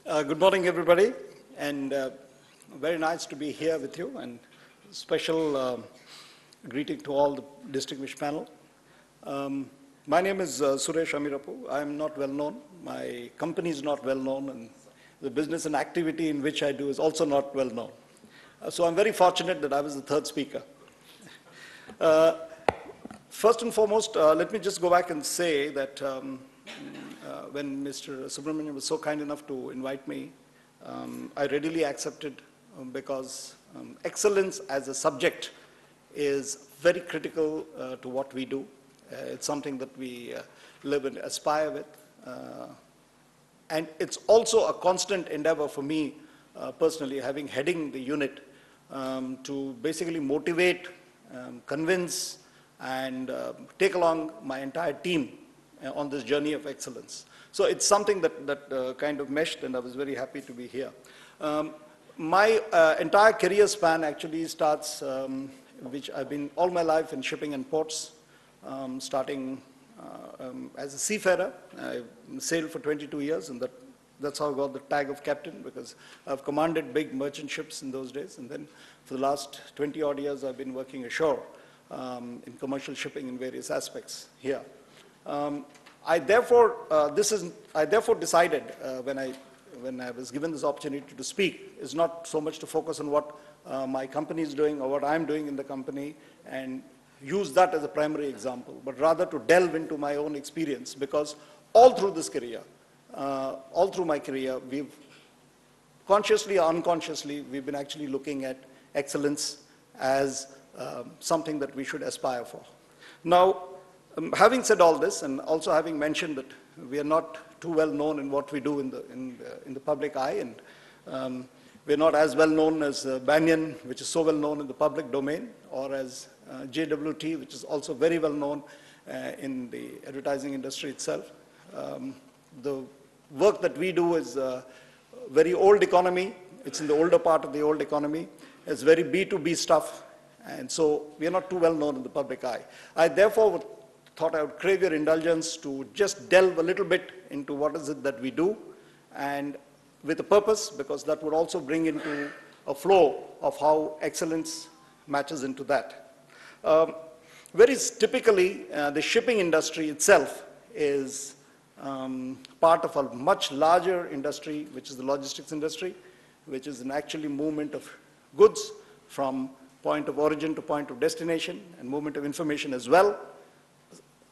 Good morning, everybody, and very nice to be here with you, and special greeting to all the distinguished panel. My name is Suresh Amirapu. I am not well known. My company is not well known, and the business and activity in which I do is also not well known. So I'm very fortunate that I was the third speaker. First and foremost, let me just go back and say that when Mr. Subramanian was so kind enough to invite me, I readily accepted because excellence as a subject is very critical to what we do. It's something that we live and aspire with. And it's also a constant endeavor for me personally, heading the unit, to basically motivate, convince, and take along my entire team on this journey of excellence. So it's something that kind of meshed, and I was very happy to be here. My entire career span actually starts, which I've been all my life in shipping and ports, starting as a seafarer. I sailed for 22 years, and that's how I got the tag of captain, because I've commanded big merchant ships in those days. And then for the last 20 odd years, I've been working ashore in commercial shipping in various aspects here. I therefore decided when I was given this opportunity to speak is not so much to focus on what my company is doing or what I'm doing in the company and use that as a primary example, but rather to delve into my own experience, because all through this career, all through my career, we've consciously or unconsciously, we've been actually looking at excellence as something that we should aspire for. Now, having said all this, and also having mentioned that we are not too well known in what we do in the public eye, and we're not as well known as Banyan, which is so well known in the public domain, or as JWT, which is also very well known in the advertising industry itself. The work that we do is very old economy. It's in the older part of the old economy. It's very B2B stuff, and so we are not too well known in the public eye. I therefore thought I would crave your indulgence to just delve a little bit into what is it that we do, and with a purpose, because that would also bring into a flow of how excellence matches into that. Very typically, the shipping industry itself is part of a much larger industry, which is the logistics industry, which is an actually movement of goods from point of origin to point of destination, and movement of information as well.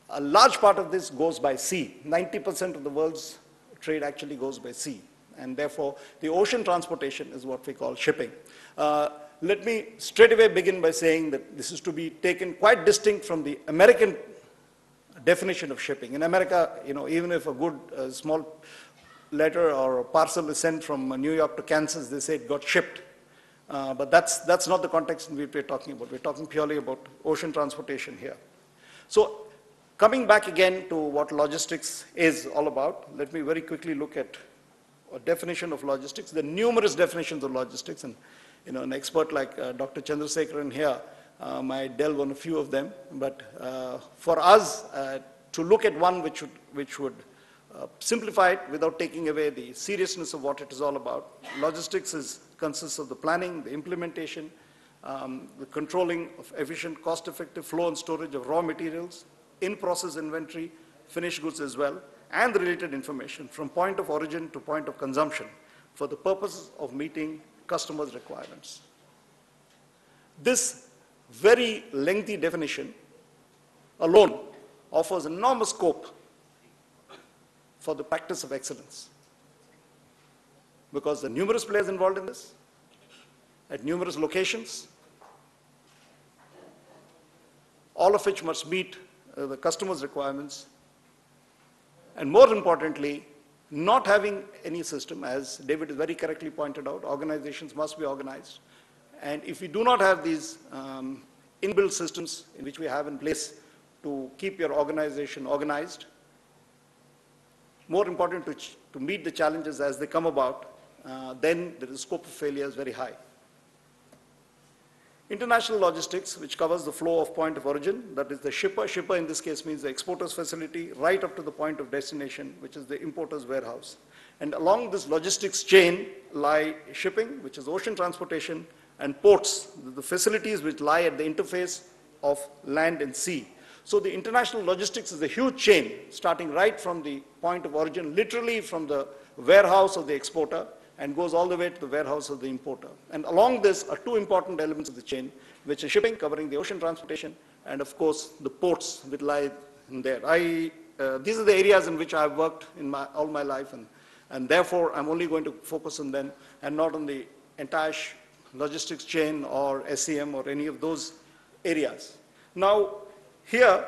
A large part of this goes by sea. 90% of the world's trade actually goes by sea, and therefore the ocean transportation is what we call shipping. Let me straight away begin by saying that this is to be taken quite distinct from the American definition of shipping. In America, even if a good small letter or a parcel is sent from New York to Kansas, they say it got shipped. But that's not the context in which we're talking about. We're talking purely about ocean transportation here. So, coming back again to what logistics is all about, let me very quickly look at a definition of logistics. There are numerous definitions of logistics, and an expert like Dr. Chandrasekharan here might delve on a few of them. But for us to look at one which would simplify it without taking away the seriousness of what it is all about, logistics consists of the planning, the implementation, the controlling of efficient, cost-effective flow and storage of raw materials, in-process inventory, finished goods as well, and the related information from point of origin to point of consumption for the purposes of meeting customers' requirements. This very lengthy definition alone offers enormous scope for the practice of excellence, because there are numerous players involved in this at numerous locations, all of which must meet the customer's requirements, and more importantly, not having any system, as David very correctly pointed out, organizations must be organized. And if we do not have these inbuilt systems in which we have in place to keep your organization organized, more important to meet the challenges as they come about, then the scope of failure is very high. International logistics, which covers the flow of point of origin, that is the shipper. Shipper in this case means the exporter's facility, right up to the point of destination, which is the importer's warehouse. And along this logistics chain lie shipping, which is ocean transportation, and ports, the facilities which lie at the interface of land and sea. So the international logistics is a huge chain, starting right from the point of origin, literally from the warehouse of the exporter, and goes all the way to the warehouse of the importer. And along this are two important elements of the chain, which is shipping, covering the ocean transportation, and of course the ports which lie in there. These are the areas in which I've worked in all my life, and therefore I'm only going to focus on them and not on the entire logistics chain or SEM or any of those areas. Now, here,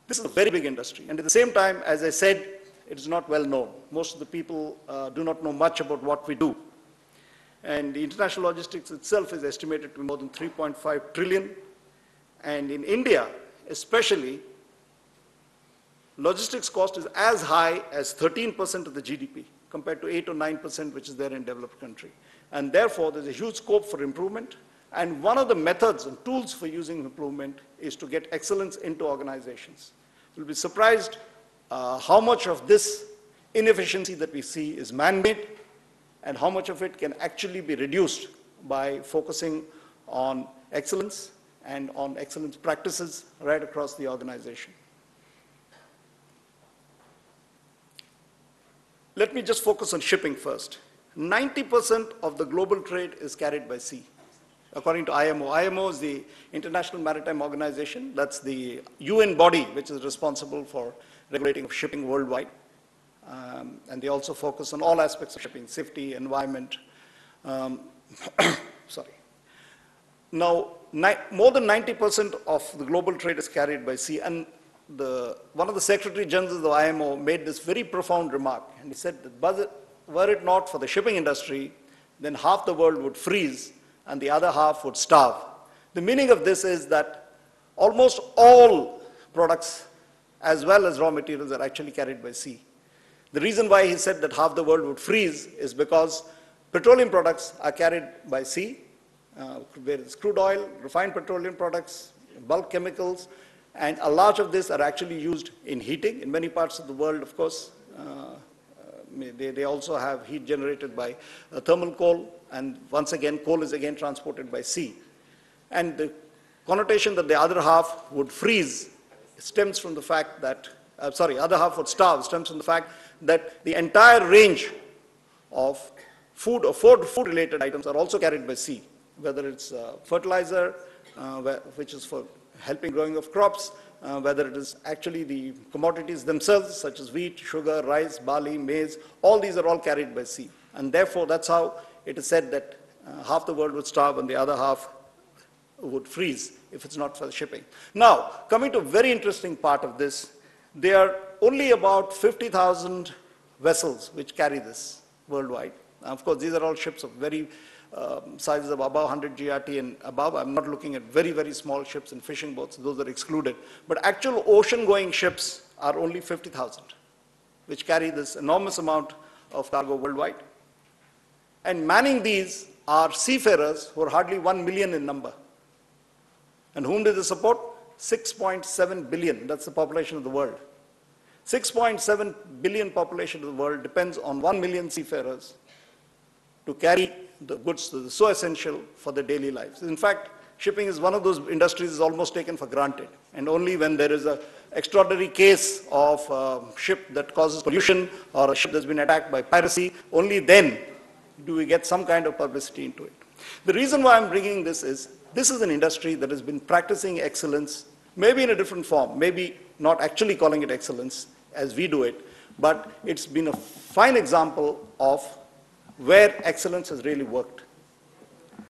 this is a very big industry, and at the same time, as I said, it is not well known. Most of the people do not know much about what we do. And the international logistics itself is estimated to be more than 3.5 trillion. And in India, especially, logistics cost is as high as 13% of the GDP, compared to 8 or 9%, which is there in developed country. And therefore, there's a huge scope for improvement. And one of the methods and tools for using improvement is to get excellence into organizations. You'll be surprised how much of this inefficiency that we see is man-made and how much of it can actually be reduced by focusing on excellence and on excellence practices right across the organization. Let me just focus on shipping first. 90% of the global trade is carried by sea, according to IMO. IMO is the International Maritime Organization. That's the UN body which is responsible for regulating of shipping worldwide. And they also focus on all aspects of shipping, safety, environment. Sorry. Now, more than 90% of the global trade is carried by sea. And one of the Secretary Generals of the IMO made this very profound remark. And he said that were it not for the shipping industry, then half the world would freeze and the other half would starve. The meaning of this is that almost all products as well as raw materials are actually carried by sea. The reason why he said that half the world would freeze is because petroleum products are carried by sea, where it's crude oil, refined petroleum products, bulk chemicals, and a large of this are actually used in heating. In many parts of the world, of course, they also have heat generated by thermal coal, and once again, coal is again transported by sea. And the connotation that the other half would freeze stems from the fact that, other half would starve, stems from the fact that the entire range of food or food-related items are also carried by sea, whether it's fertilizer, which is for helping growing of crops, whether it is actually the commodities themselves, such as wheat, sugar, rice, barley, maize, all these are all carried by sea. And therefore, that's how it is said that half the world would starve and the other half would freeze if it's not for the shipping. Now, coming to a very interesting part of this, there are only about 50,000 vessels which carry this worldwide. Now, of course, these are all ships of very sizes of above 100 GRT and above. I'm not looking at very, very small ships and fishing boats. Those are excluded. But actual ocean-going ships are only 50,000, which carry this enormous amount of cargo worldwide. And manning these are seafarers who are hardly 1 million in number. And whom do they support? 6.7 billion. That's the population of the world. 6.7 billion population of the world depends on 1 million seafarers to carry the goods that are so essential for their daily lives. In fact, shipping is one of those industries that is almost taken for granted. And only when there is an extraordinary case of a ship that causes pollution or a ship that's been attacked by piracy, only then do we get some kind of publicity into it. The reason why I'm bringing this is an industry that has been practicing excellence, maybe in a different form, maybe not actually calling it excellence as we do it, but it's been a fine example of where excellence has really worked.